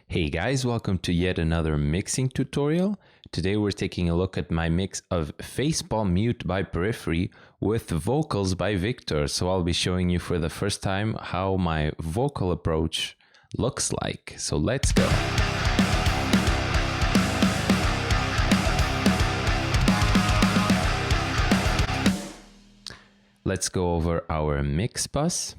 Hey guys, welcome to yet another mixing tutorial. Today we're taking a look at my mix of Facepalm Mute by Periphery with vocals by Victor. So I'll be showing you for the first time how my vocal approach looks like. So let's go. Let's go over our mix bus.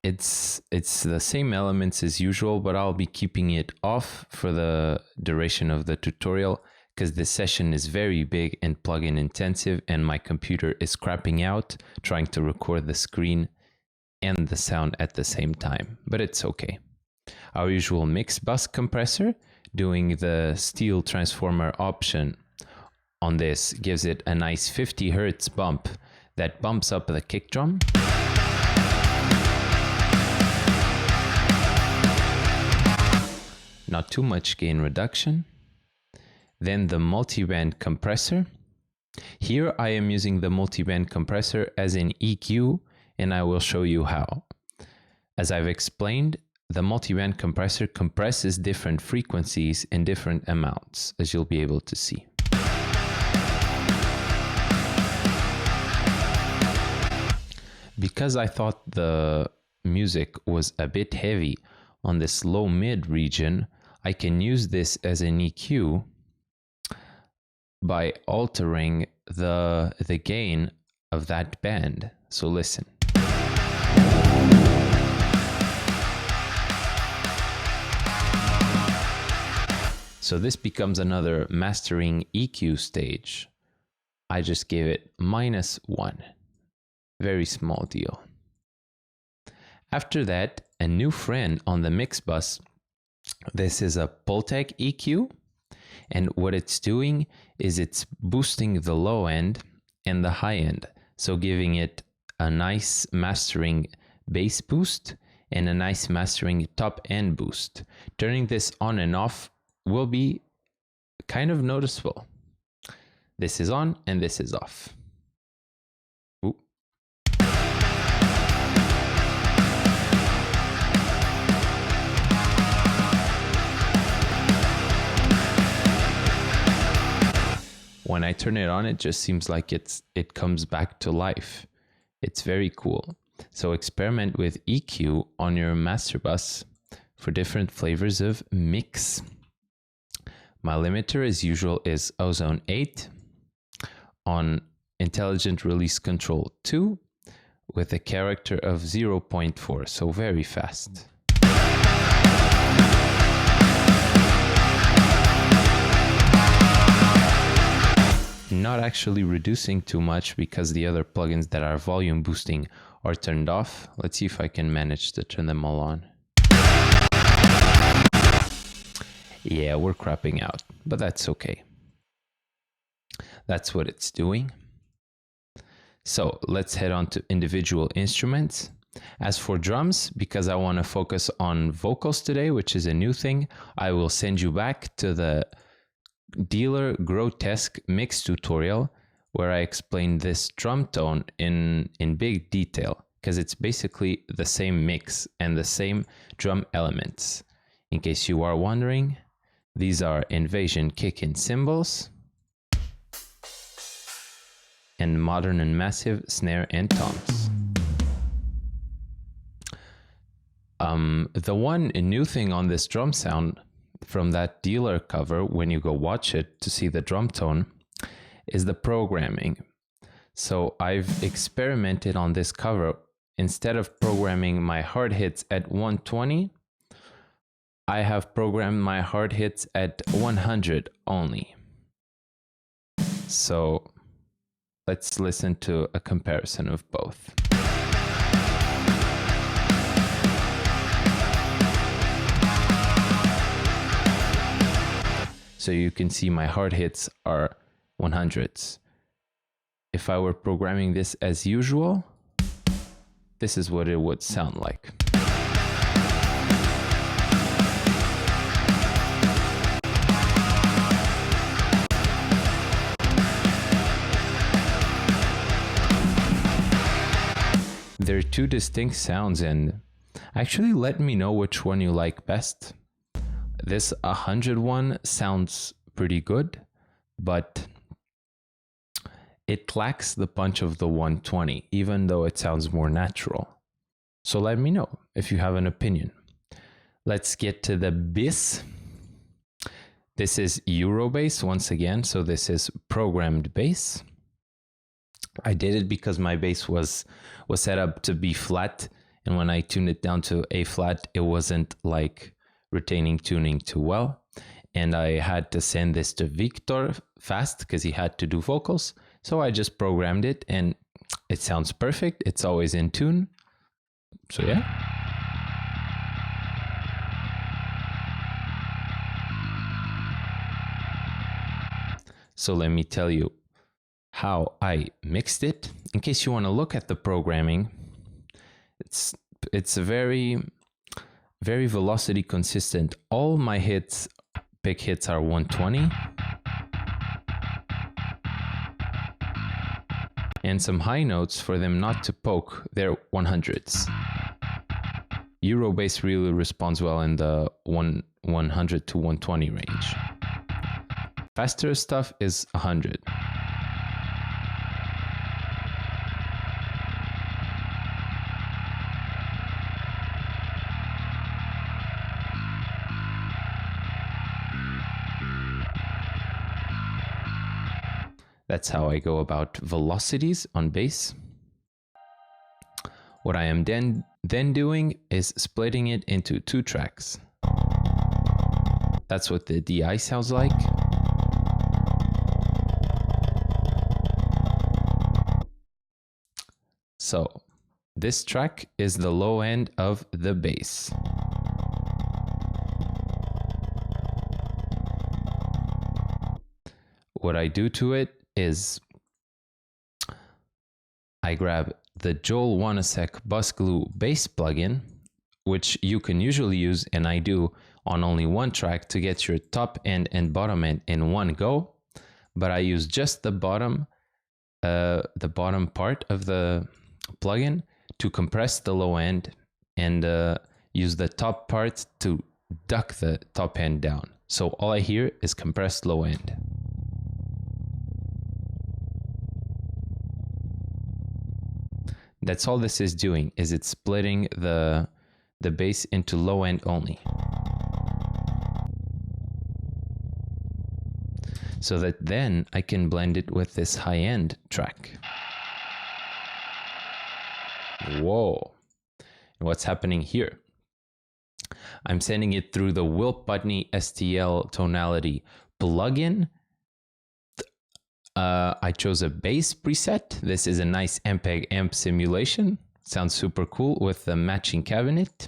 It's the same elements as usual, but I'll be keeping it off for the duration of the tutorial because this session is very big and plugin intensive and my computer is crapping out trying to record the screen and the sound at the same time, but it's okay. Our usual mix bus compressor, doing the steel transformer option on this, gives it a nice 50 Hz bump that bumps up the kick drum. Not too much gain reduction. Then the multiband compressor. Here I am using the multiband compressor as an EQ, and I will show you how. As I've explained, the multiband compressor compresses different frequencies in different amounts, as you'll be able to see. Because I thought the music was a bit heavy on this low mid region, I can use this as an EQ by altering the gain of that band. So listen. So this becomes another mastering EQ stage. I just gave it -1. Very small deal. After that, a new friend on the mix bus. This is a Pultec EQ, and what it's doing is it's boosting the low end and the high end, so giving it a nice mastering bass boost and a nice mastering top end boost. Turning this on and off will be kind of noticeable. This is on and this is off. Ooh. When I turn it on, it just seems like it comes back to life. It's very cool. So experiment with EQ on your master bus for different flavors of mix. My limiter, as usual, is Ozone 8 on Intelligent Release Control 2 with a character of 0.4, so very fast. Not actually reducing too much because the other plugins that are volume boosting are turned off. Let's see if I can manage to turn them all on. Yeah, we're crapping out, but that's okay. That's what it's doing. So let's head on to individual instruments. As for drums, because I want to focus on vocals today, which is a new thing, I will send you back to the Dealer Grotesque mix tutorial where I explained this drum tone in big detail, because it's basically the same mix and the same drum elements. In case you are wondering, these are Invasion kick-in cymbals and Modern and Massive snare and toms. The one new thing on this drum sound from that Dealer cover, when you go watch it to see the drum tone, is the programming. So I've experimented on this cover. Instead of programming my hard hits at 120, I have programmed my hard hits at 100 only. So let's listen to a comparison of both. So you can see my hard hits are 100s. If I were programming this as usual, this is what it would sound like. There are two distinct sounds, and Actually, let me know which one you like best. This 100 one sounds pretty good, but it lacks the punch of the 120, even though it sounds more natural. So let me know if you have an opinion. Let's get to the bass. This is Euro bass once again, so this is programmed bass. I did it because my bass was set up to be flat, and when I tuned it down to A flat, it wasn't like retaining tuning too well. And I had to send this to Victor fast because he had to do vocals. So I just programmed it and it sounds perfect. It's always in tune. So yeah. So let me tell you how I mixed it. In case you want to look at the programming, it's a very velocity consistent. All my hits, pick hits, are 120. And some high notes for them not to poke, they're 100s. Euro bass really responds well in the 100 to 120 range. Faster stuff is 100. That's how I go about velocities on bass. What I am then doing is splitting it into 2 tracks. That's what the DI sounds like. So this track is the low end of the bass. What I do to it is I grab the Joel Wanasek Bus Glue bass plugin, which you can usually use, and I do on only one track to get your top end and bottom end in one go. But I use just the bottom part of the plugin to compress the low end and use the top part to duck the top end down. So all I hear is compressed low end. That's all this is doing, is it's splitting the bass into low end only. So that then I can blend it with this high end track. Whoa. And what's happening here? I'm sending it through the Will Putney STL tonality plugin. I chose a bass preset. This is a nice MPEG amp simulation. Sounds super cool with the matching cabinet.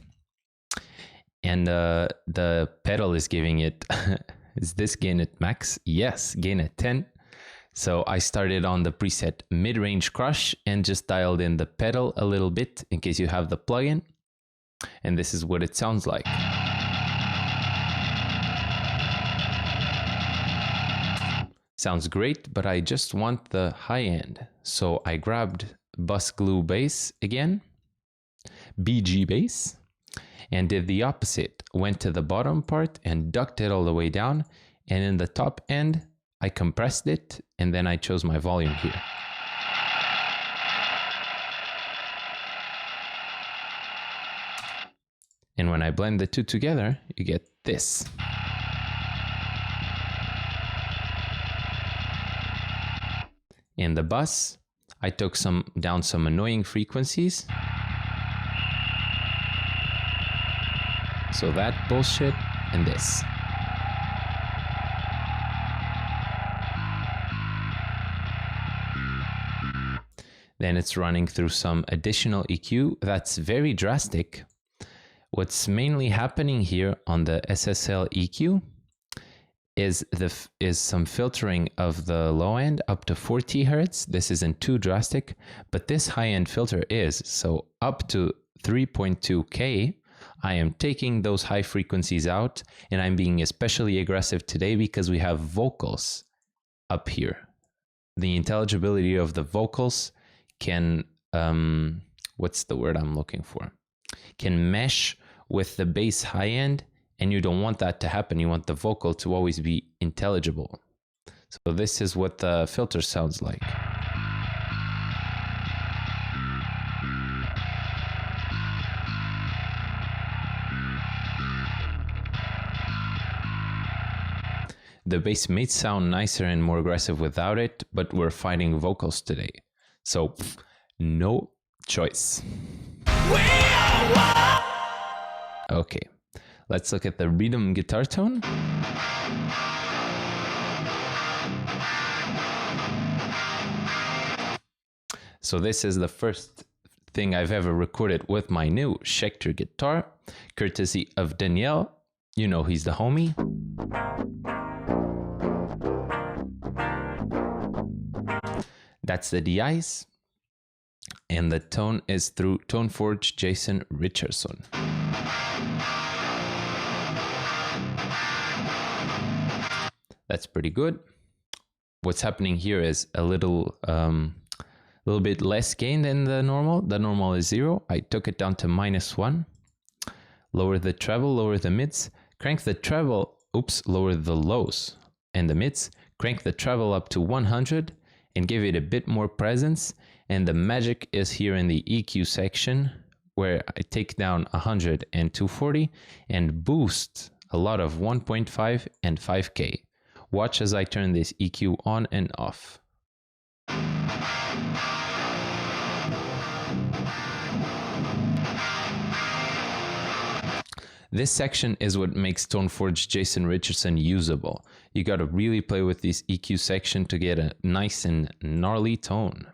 And the pedal is giving it, is this gain at max? Yes, gain at 10. So I started on the preset mid-range crush and just dialed in the pedal a little bit in case you have the plugin. And this is what it sounds like. Sounds great, but I just want the high end. So I grabbed Bus Glue bass again, BG bass, and did the opposite. Went to the bottom part and ducked it all the way down. And in the top end, I compressed it, and then I chose my volume here. And when I blend the two together, you get this. In the bus, I took down some annoying frequencies. So that bullshit and this. Then it's running through some additional EQ that's very drastic. What's mainly happening here on the SSL EQ is some filtering of the low end up to 40 Hertz. This isn't too drastic, but this high end filter is. So up to 3.2K, I am taking those high frequencies out, and I'm being especially aggressive today because we have vocals up here. The intelligibility of the vocals can, what's the word I'm looking for? can mesh with the bass high end, and you don't want that to happen. You want the vocal to always be intelligible. So this is what the filter sounds like. The bass may sound nicer and more aggressive without it, but we're fighting vocals today. So, no choice. Okay, let's look at the rhythm guitar tone. So this is the first thing I've ever recorded with my new Schecter guitar, courtesy of Danielle. You know he's the homie. That's the DIs, and the tone is through ToneForge Jason Richardson. That's pretty good. What's happening here is a little bit less gain than the normal. The normal is 0. I took it down to -1. Lower the treble, lower the mids, crank the treble, lower the lows and the mids, crank the treble up to 100 and give it a bit more presence. And the magic is here in the EQ section, where I take down 100 and 240 and boost a lot of 1.5 and 5K. Watch as I turn this EQ on and off. This section is what makes ToneForge Jason Richardson usable. You gotta really play with this EQ section to get a nice and gnarly tone.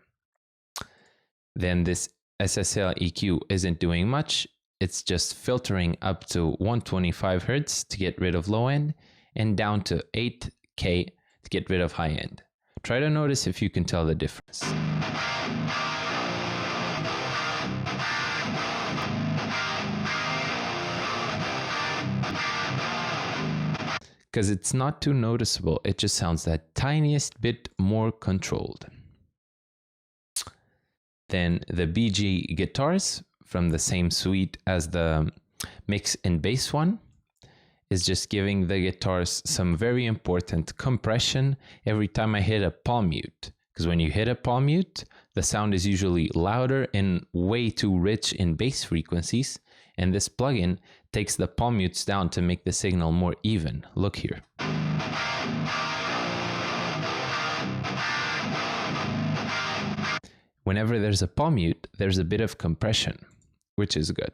Then this SSL EQ isn't doing much. It's just filtering up to 125 Hz to get rid of low end and down to 8K to get rid of high end. Try to notice if you can tell the difference. Because it's not too noticeable, it just sounds that tiniest bit more controlled. Then the BG guitars from the same suite as the mix and bass one is just giving the guitars some very important compression every time I hit a palm mute. Because when you hit a palm mute, the sound is usually louder and way too rich in bass frequencies. And this plugin takes the palm mutes down to make the signal more even. Look here. Whenever there's a palm mute, there's a bit of compression, which is good.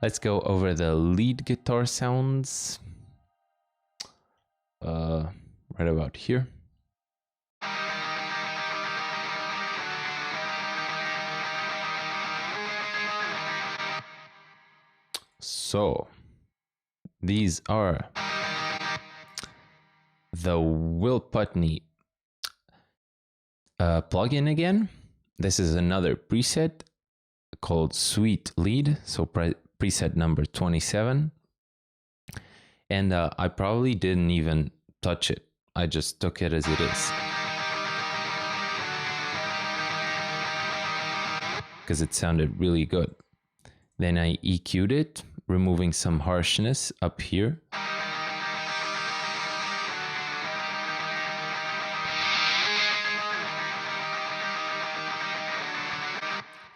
Let's go over the lead guitar sounds. Right about here. So, these are the Will Putney plugin again. This is another preset called Sweet Lead, so preset number 27. And I probably didn't even touch it. I just took it as it is. Because it sounded really good. Then I EQ'd it, removing some harshness up here.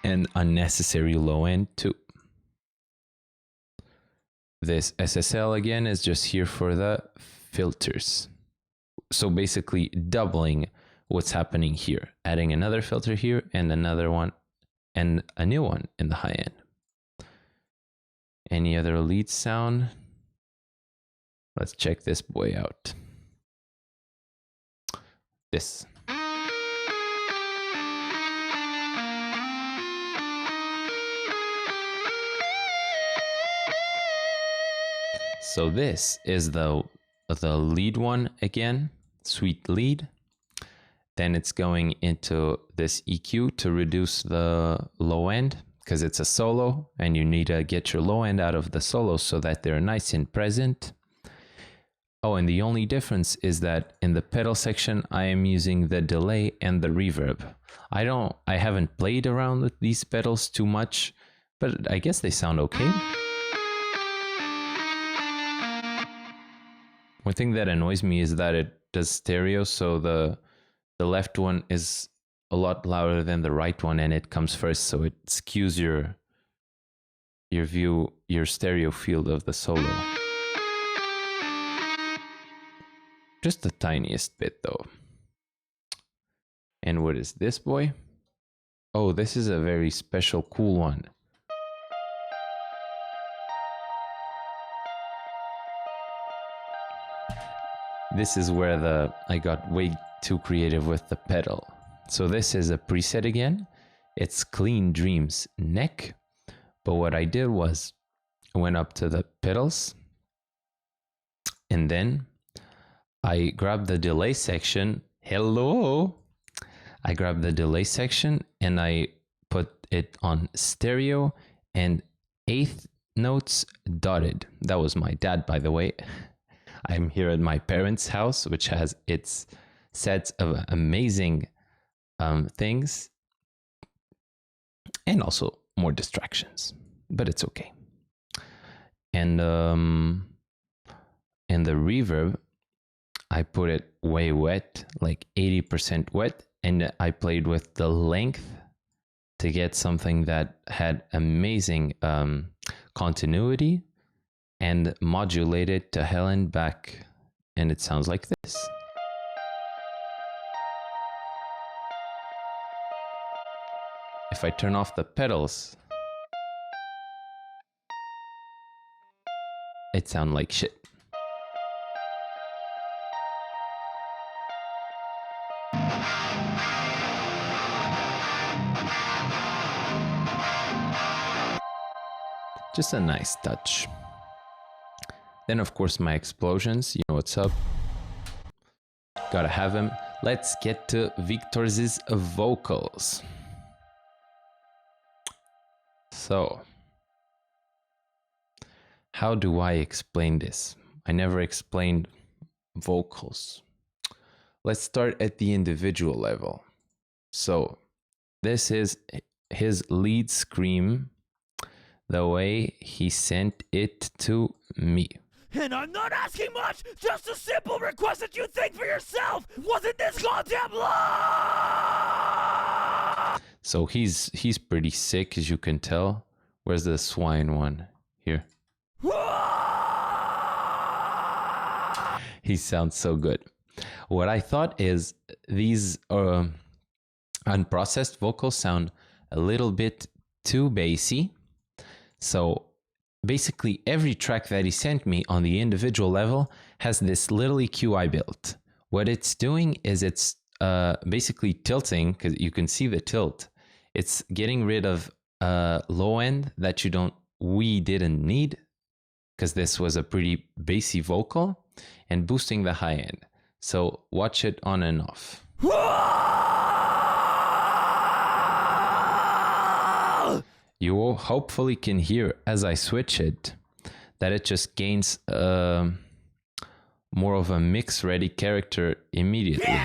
And unnecessary low end too. This SSL again is just here for the filters. So basically doubling what's happening here. Adding another filter here and another one and a new one in the high end. Any other lead sound? Let's check this boy out. This. So this is the lead one again, sweet lead. Then it's going into this EQ to reduce the low end, because it's a solo and you need to get your low end out of the solo so that they're nice and present. Oh, and the only difference is that in the pedal section, I am using the delay and the reverb. I haven't played around with these pedals too much, but I guess they sound okay. One thing that annoys me is that it does stereo, so the left one is a lot louder than the right one, and it comes first, so it skews your stereo field of the solo. Just the tiniest bit though. And what is this boy? Oh, this is a very special, cool one. This is where I got way too creative with the pedal. So this is a preset again. It's Clean Dreams neck. But what I did was I went up to the pedals and then I grabbed the delay section. Hello. I grabbed the delay section and I put it on stereo and eighth notes dotted. That was my dad, by the way. I'm here at my parents' house, which has its sets of amazing things and also more distractions, but it's okay. And the reverb, I put it way wet, like 80% wet, and I played with the length to get something that had amazing continuity and modulated to hell and back, and it sounds like this. If I turn off the pedals, it sounds like shit. Just a nice touch. Then of course my explosions, you know what's up. Gotta have them. Let's get to Victor's vocals. So, how do I explain this? I never explained vocals. Let's start at the individual level. So, this is his lead scream, the way he sent it to me. And I'm not asking much, just a simple request that you think for yourself. Wasn't this goddamn long? So he's pretty sick, as you can tell. Where's the swine one? Here. He sounds so good. What I thought is these unprocessed vocals sound a little bit too bassy. So basically every track that he sent me on the individual level has this little EQ I built. What it's doing is it's basically tilting, because you can see the tilt. It's getting rid of low end that we didn't need, because this was a pretty bassy vocal, and boosting the high end. So watch it on and off. You hopefully can hear as I switch it that it just gains more of a mix-ready character immediately.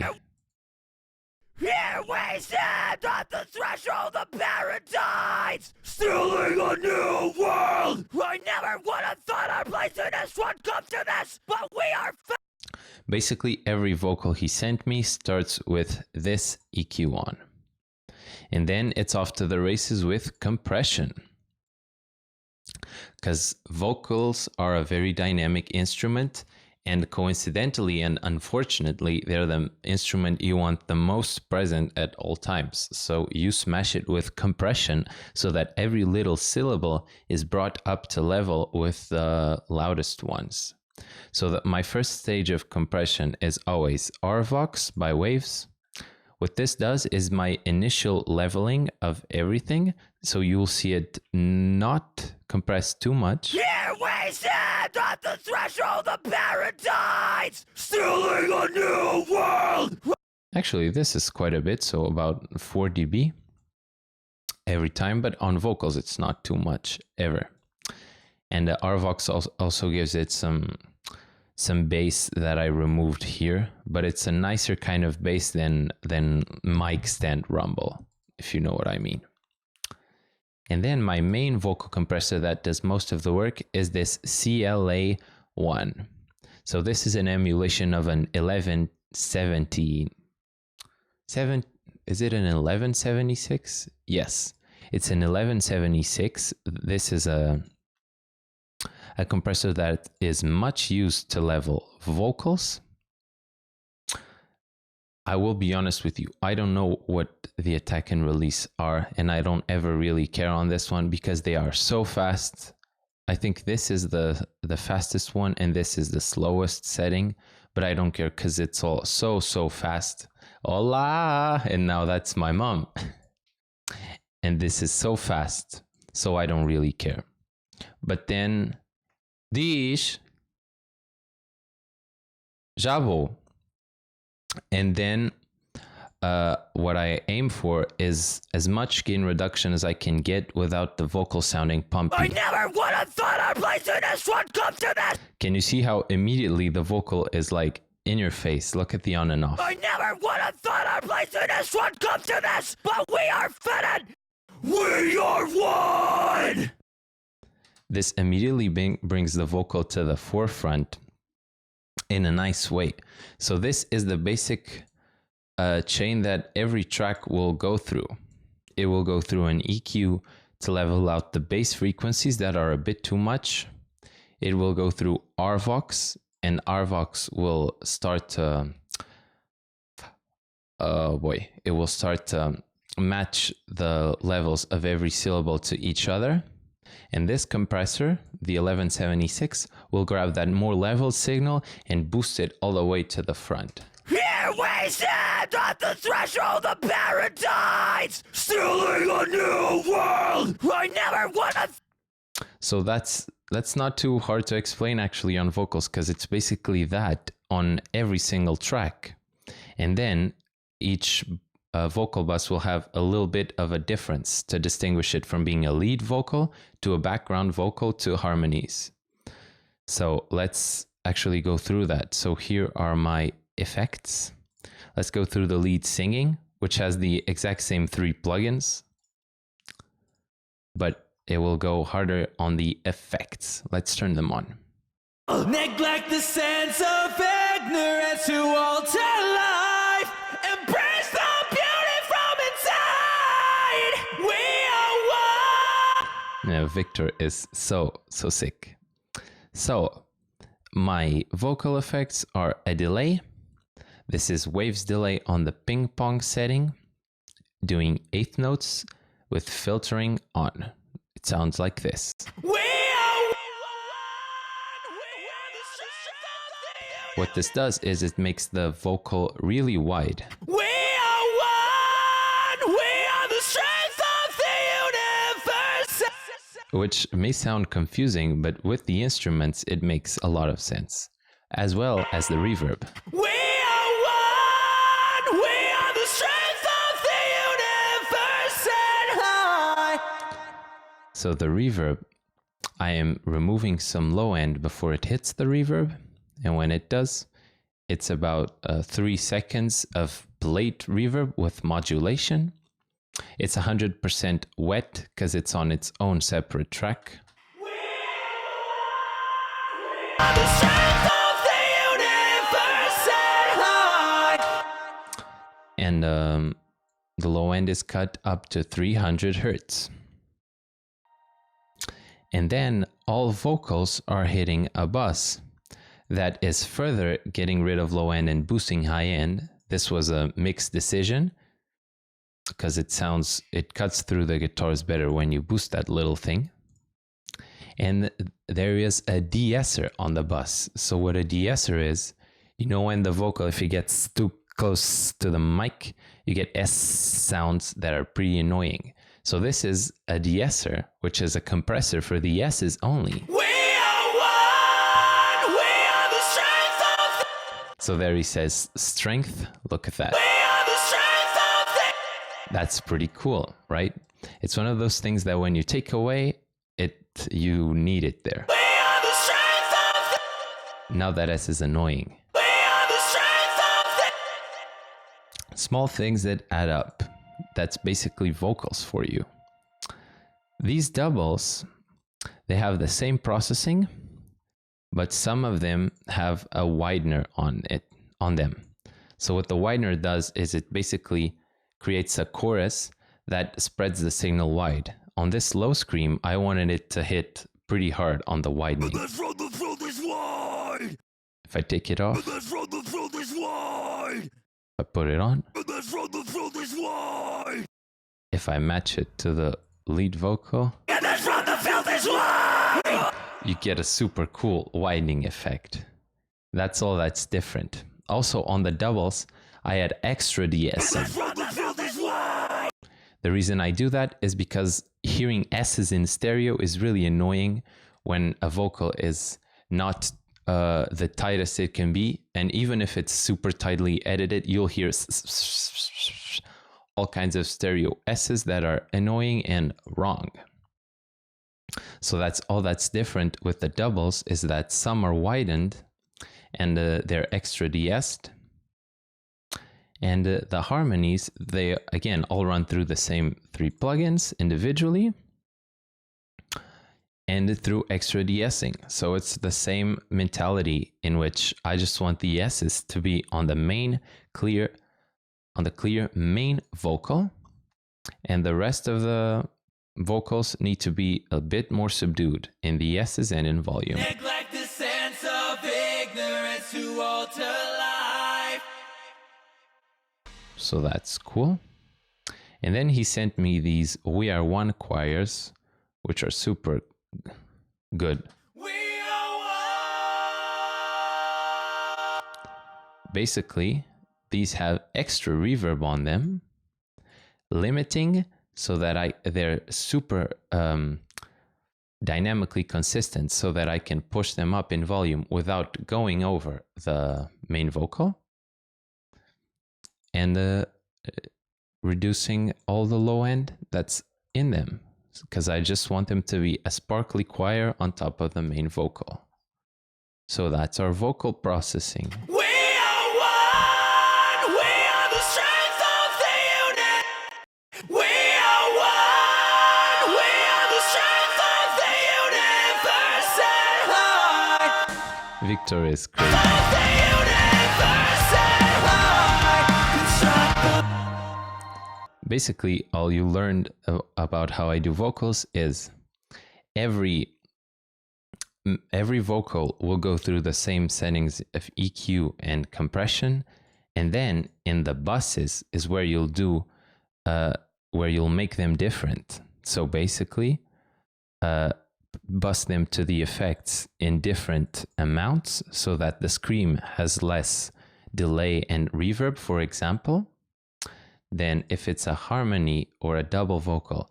Here we stand at the threshold of paradise, stealing a new world. I never would have thought our place in this would come to this, but we are. Basically, every vocal he sent me starts with this EQ on. And then it's off to the races with compression. Because vocals are a very dynamic instrument, and coincidentally and unfortunately, they're the instrument you want the most present at all times. So you smash it with compression so that every little syllable is brought up to level with the loudest ones. So that my first stage of compression is always RVox by Waves. What this does is my initial leveling of everything, so you'll see it not compressed too much. Here we stand at the threshold of paradise, stealing a new world. Actually, this is quite a bit, so about 4 dB every time, but on vocals it's not too much ever. And the RVox also gives it some bass that I removed here, but it's a nicer kind of bass than mic stand rumble, if you know what I mean. And then my main vocal compressor that does most of the work is this CLA1. So this is an emulation of an 1170. Is it an 1176? Yes, it's an 1176. This is a compressor that is much used to level vocals. I will be honest with you, I don't know what the attack and release are, and I don't ever really care on this one because they are so fast. I think this is the fastest one and this is the slowest setting, but I don't care because it's all so fast. Hola! And now that's my mom. And this is so fast, so I don't really care. But then, diz, já vou. And then what I aim for is as much gain reduction as I can get without the vocal sounding pumpy. I never would have thought our place in this would come to this! Can you see how immediately the vocal is like in your face? Look at the on and off. I never would have thought our place in this would come to this, but we are fitted! We are one! This immediately brings the vocal to the forefront in a nice way. So this is the basic chain that every track will go through. It will go through an EQ to level out the bass frequencies that are a bit too much. It will go through RVox, and RVox will start to it will start to match the levels of every syllable to each other. And this compressor, the 1176, will grab that more level signal and boost it all the way to the front. Here we stand at the threshold of paradise, stealing a new world. I never would have. So that's not too hard to explain actually on vocals, because it's basically that on every single track. And then each vocal bus will have a little bit of a difference to distinguish it from being a lead vocal to a background vocal to harmonies. So let's actually go through that. So here are my effects. Let's go through the lead singing, which has the exact same 3 plugins, but it will go harder on the effects. Let's turn them on. Neglect the sense of ignorance to alter life. Embrace the beauty from inside. We are one. Now, Victor is so sick. So my vocal effects are a delay. This is waves delay on the ping pong setting, doing 8th notes with filtering on. It sounds like this. What this does is it makes the vocal really wide. We are one! We are the strength of the universe! Which may sound confusing, but with the instruments, it makes a lot of sense. As well as the reverb. We are one! We are the strength of the universe and high! So the reverb, I am removing some low end before it hits the reverb. And when it does, it's about 3 seconds of plate reverb with modulation. It's 100% wet because it's on its own separate track. We are the strength of the universe and high! And the low end is cut up to 300 hertz. And then all vocals are hitting a bus that is further getting rid of low end and boosting high end. This was a mixed decision because it cuts through the guitars better when you boost that little thing. And there is a de-esser on the bus. So what a de-esser is, you know, when the vocal, if it gets too close to the mic, you get S sounds that are pretty annoying. So this is a de-esser, which is a compressor for the S's only. So there he says strength. Look at that. We are the strength of That's pretty cool, right? It's one of those things that when you take away it, you need it there. We are the strength of Now that S is annoying. We are the strength of Small things that add up. That's basically vocals for you. these doubles, they have the same processing, but some of them have a widener on them. So what the widener does is it basically creates a chorus that spreads the signal wide. On this low scream, I wanted it to hit pretty hard on the widening. If I take it off, if I put it on, if I match it to the lead vocal, you get a super cool widening effect. That's all that's different. Also on the doubles, I had extra de-essing. The reason I do that is because hearing S's in stereo is really annoying when a vocal is not the tightest it can be. And even if it's super tightly edited, you'll hear all kinds of stereo S's that are annoying and wrong. So that's all that's different with the doubles, is that some are widened and they're extra de-essed. And the harmonies, they again all run through the same 3 plugins individually and through extra de-essing. So it's the same mentality in which I just want the S's to be on the clear main vocal, and the rest of the vocals need to be a bit more subdued in the S's and in volume. Neglect the sense of ignorance to alter life. So that's cool. And then he sent me these We Are One choirs, which are super good. We are one. Basically, these have extra reverb on them, limiting so that they're super dynamically consistent, so that I can push them up in volume without going over the main vocal, and reducing all the low end that's in them, because I just want them to be a sparkly choir on top of the main vocal. So that's our vocal processing. We are one. We are the strength of the unit. We are one. We are the strength of the universe at heart. Victor is great. Of the universe at heart. Construct the Basically, all you learned about how I do vocals is every vocal will go through the same settings of EQ and compression, and then in the buses is where you'll do where you'll make them different. So basically, bus them to the effects in different amounts so that the scream has less delay and reverb, for example. Then if it's a harmony or a double vocal,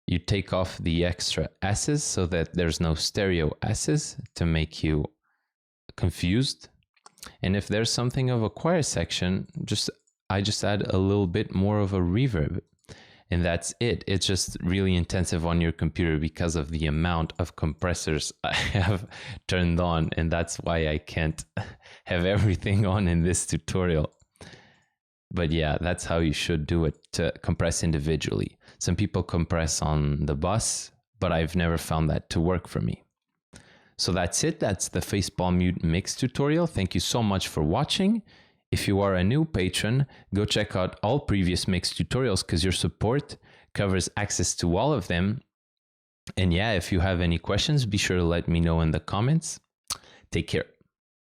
you take off the extra S's so that there's no stereo S's to make you confused. And if there's something of a choir section, I just add a little bit more of a reverb. And that's it. It's just really intensive on your computer because of the amount of compressors I have turned on. And that's why I can't have everything on in this tutorial. But yeah, that's how you should do it, to compress individually. Some people compress on the bus, but I've never found that to work for me. So that's it. That's the Facepalm Mute Mix tutorial. Thank you so much for watching. If you are a new patron, go check out all previous mix tutorials because your support covers access to all of them. And yeah, if you have any questions, be sure to let me know in the comments. Take care.